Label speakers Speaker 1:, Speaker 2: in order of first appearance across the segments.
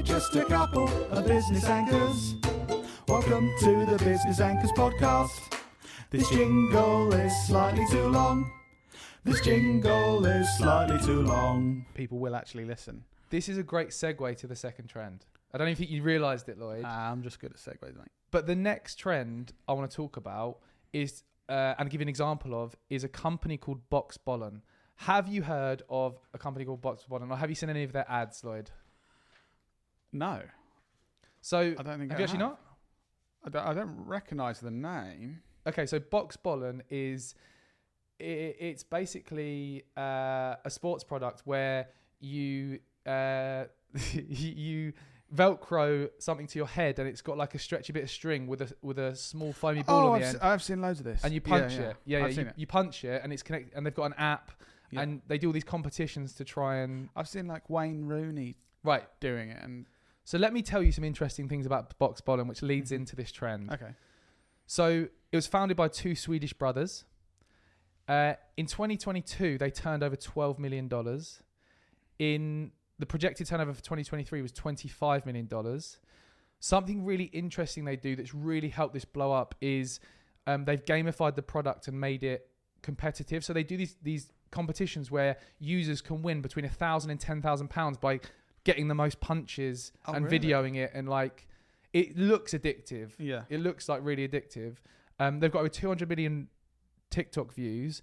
Speaker 1: just a couple of business anchors. Welcome to the Business Anchors podcast. This jingle is slightly too long. This jingle is slightly too long.
Speaker 2: People will actually listen.
Speaker 3: This is a great segue to the second trend. I don't even think you realised it, Lloyd.
Speaker 2: I'm just good at segues, mate.
Speaker 3: But the next trend I want to talk about is, and give you an example of, is a company called Box Bollon. Have you heard of a company called Box Bollon, or have you seen any of their ads, Lloyd?
Speaker 2: No.
Speaker 3: So
Speaker 2: I don't think
Speaker 3: have you actually not?
Speaker 2: I don't recognise the name.
Speaker 3: Okay, so Box Bollon is it's basically a sports product where you you Velcro something to your head, and it's got like a stretchy bit of string with a small foamy ball on the end.
Speaker 2: I've seen loads of this.
Speaker 3: And you punch it.
Speaker 2: I've seen it.
Speaker 3: You punch it, and it's connected. And they've got an app, and they do all these competitions to try and.
Speaker 2: I've seen like Wayne Rooney doing it, and
Speaker 3: so let me tell you some interesting things about Box Bollon, which leads into this trend.
Speaker 2: Okay.
Speaker 3: So it was founded by two Swedish brothers. In 2022, they turned over $12 million. In the projected turnover for 2023 was $25 million. Something really interesting they do that's really helped this blow up is they've gamified the product and made it competitive. So they do these competitions where users can win between £1,000 and £10,000 by getting the most punches and really? Videoing it, and like it looks addictive.
Speaker 2: Yeah,
Speaker 3: it looks like really addictive. They've got over 200 million TikTok views.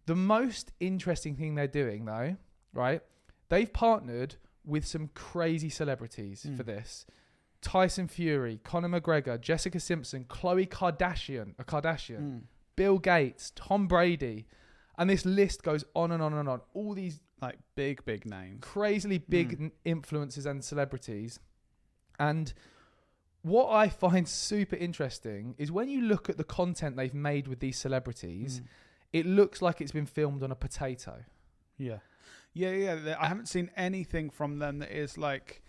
Speaker 3: The most interesting thing they're doing, though, right? They've partnered with some crazy celebrities for this. Tyson Fury, Conor McGregor, Jessica Simpson, Khloe Kardashian, Bill Gates, Tom Brady. And this list goes on and on and on. All these
Speaker 2: like big names.
Speaker 3: Crazily big influencers and celebrities. And what I find super interesting is when you look at the content they've made with these celebrities, it looks like it's been filmed on a potato.
Speaker 2: Yeah. I haven't seen anything from them that is like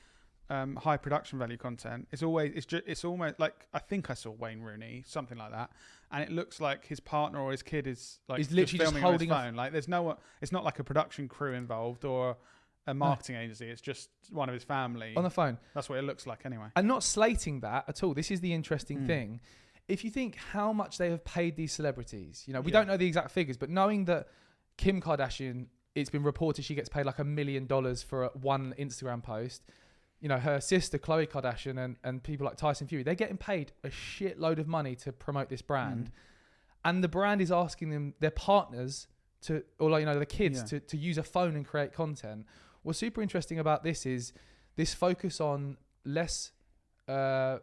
Speaker 2: high production value content. It's almost like, I think I saw Wayne Rooney, something like that, and it looks like his partner or his kid is like
Speaker 3: he's literally
Speaker 2: filming
Speaker 3: just holding
Speaker 2: on his phone. Like there's no, it's not like a production crew involved or a marketing agency. It's just one of his family
Speaker 3: on the phone.
Speaker 2: That's what it looks like anyway.
Speaker 3: And not slating that at all. This is the interesting thing. If you think how much they have paid these celebrities, we don't know the exact figures, but knowing that Kim Kardashian, it's been reported she gets paid like $1 million for one Instagram post. Her sister Khloe Kardashian and people like Tyson Fury, they're getting paid a shitload of money to promote this brand. And the brand is asking them, their partners, the kids to use a phone and create content. What's super interesting about this is this focus on less lower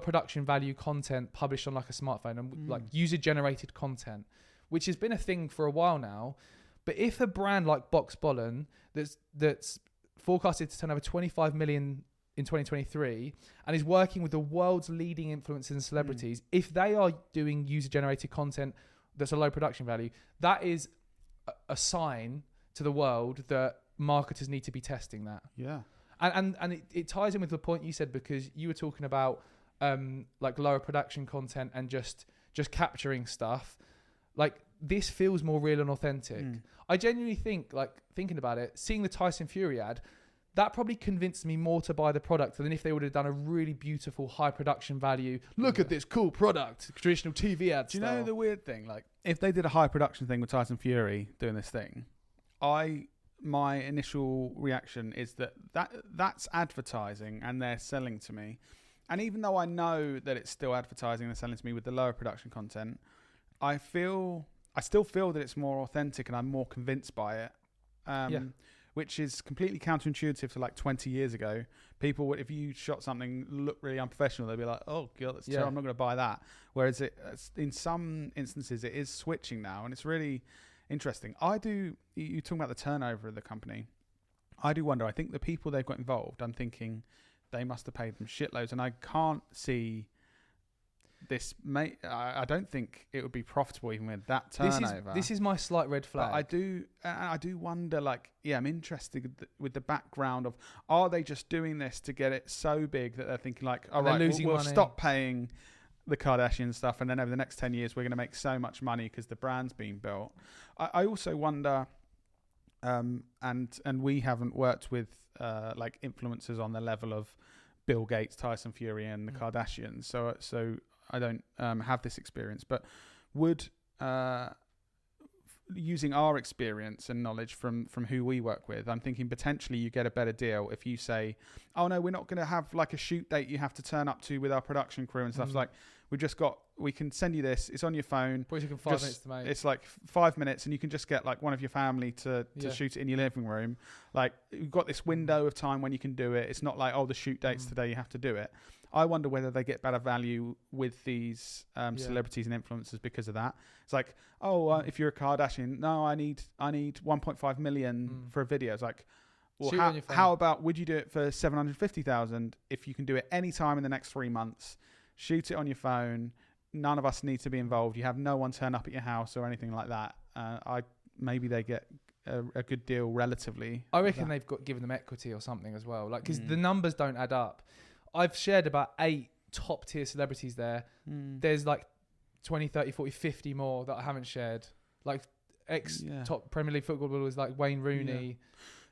Speaker 3: production value content published on like a smartphone and like user generated content, which has been a thing for a while now. But if a brand like Box Bollon that's forecasted to turn over 25 million in 2023 and is working with the world's leading influencers and celebrities, if they are doing user-generated content that's a low production value, that is a sign to the world that marketers need to be testing that.
Speaker 2: Yeah.
Speaker 3: And it ties in with the point you said, because you were talking about like lower production content and just capturing stuff. Like, this feels more real and authentic. I genuinely think, like, thinking about it, seeing the Tyson Fury ad, that probably convinced me more to buy the product than if they would have done a really beautiful high production value. Look at this cool product, traditional TV ad.
Speaker 2: Do you know the weird thing? Like, if they did a high production thing with Tyson Fury doing this thing, my initial reaction is that's advertising and they're selling to me. And even though I know that it's still advertising and they're selling to me with the lower production content, I still feel that it's more authentic and I'm more convinced by it. Which is completely counterintuitive to like 20 years ago. People would, if you shot something look really unprofessional, they'd be like, "Oh God, that's terrible. I'm not going to buy that." Whereas in some instances, it is switching now, and it's really interesting. You talking about the turnover of the company? I do wonder. I think the people they've got involved, I'm thinking they must have paid them shitloads, and I can't see this. I don't think it would be profitable even with that turnover.
Speaker 3: This is my slight red flag.
Speaker 2: But I do wonder. Like, I'm interested with the background of, are they just doing this to get it so big that they're thinking like, all right, we'll stop paying the Kardashian stuff, and then over the next 10 years we're going to make so much money because the brand's being built. I also wonder And we haven't worked with like influencers on the level of Bill Gates, Tyson Fury, and the Kardashians. So I don't have this experience, but would using our experience and knowledge from who we work with, I'm thinking potentially you get a better deal if you say, oh no, we're not going to have like a shoot date you have to turn up to with our production crew and stuff. It's like, we can send you this, it's on your phone.
Speaker 3: Probably taking 5 minutes to make.
Speaker 2: It's like 5 minutes and you can just get like one of your family to shoot it in your living room. Like you've got this window of time when you can do it. It's not like, oh, the shoot date's today, you have to do it. I wonder whether they get better value with these celebrities and influencers because of that. It's like, if you're a Kardashian, no, I need 1.5 million for a video. It's like, well, how about would you do it for 750,000 if you can do it any time in the next 3 months? Shoot it on your phone. None of us need to be involved. You have no one turn up at your house or anything like that. Maybe they get a good deal relatively.
Speaker 3: I reckon they've given them equity or something as well. Like, because the numbers don't add up. I've shared about 8 top tier celebrities there. There's like 20, 30, 40, 50 more that I haven't shared. Like top Premier League footballers like Wayne Rooney.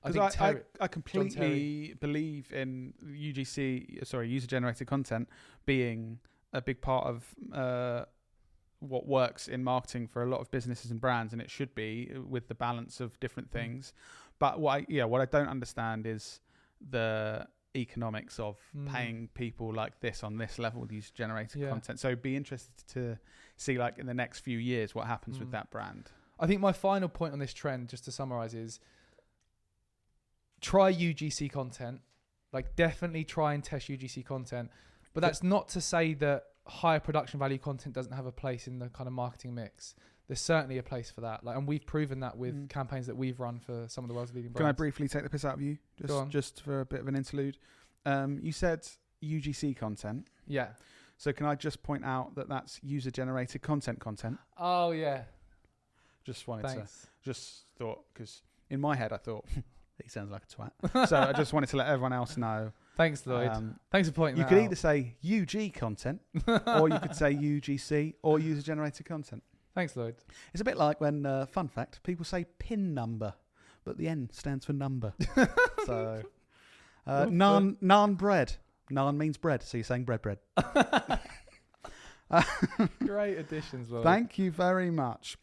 Speaker 2: Because I completely believe in user-generated content being a big part of what works in marketing for a lot of businesses and brands, and it should be with the balance of different things. But what I don't understand is the economics of paying people like this on this level with user-generated content. So be interested to see like in the next few years what happens with that brand.
Speaker 3: I think my final point on this trend, just to summarize, is try UGC content. Like definitely try and test UGC content. But that's not to say that higher production value content doesn't have a place in the kind of marketing mix. There's certainly a place for that. Like, and we've proven that with campaigns that we've run for some of the world's leading brands.
Speaker 2: Can I briefly take the piss out of you? Just for a bit of an interlude. You said UGC content.
Speaker 3: Yeah.
Speaker 2: So can I just point out that that's user-generated content?
Speaker 3: Oh, yeah.
Speaker 2: Just thought, because in my head I thought, he sounds like a twat. So I just wanted to let everyone else know.
Speaker 3: Thanks, Lloyd. Thanks for pointing that out.
Speaker 2: You could either say UG content, or you could say UGC, or user-generated content.
Speaker 3: Thanks, Lloyd.
Speaker 2: It's a bit like when, fun fact, people say PIN number, but the N stands for number. So, naan bread. Naan means bread, so you're saying bread.
Speaker 3: Great additions, Lloyd.
Speaker 2: Thank you very much.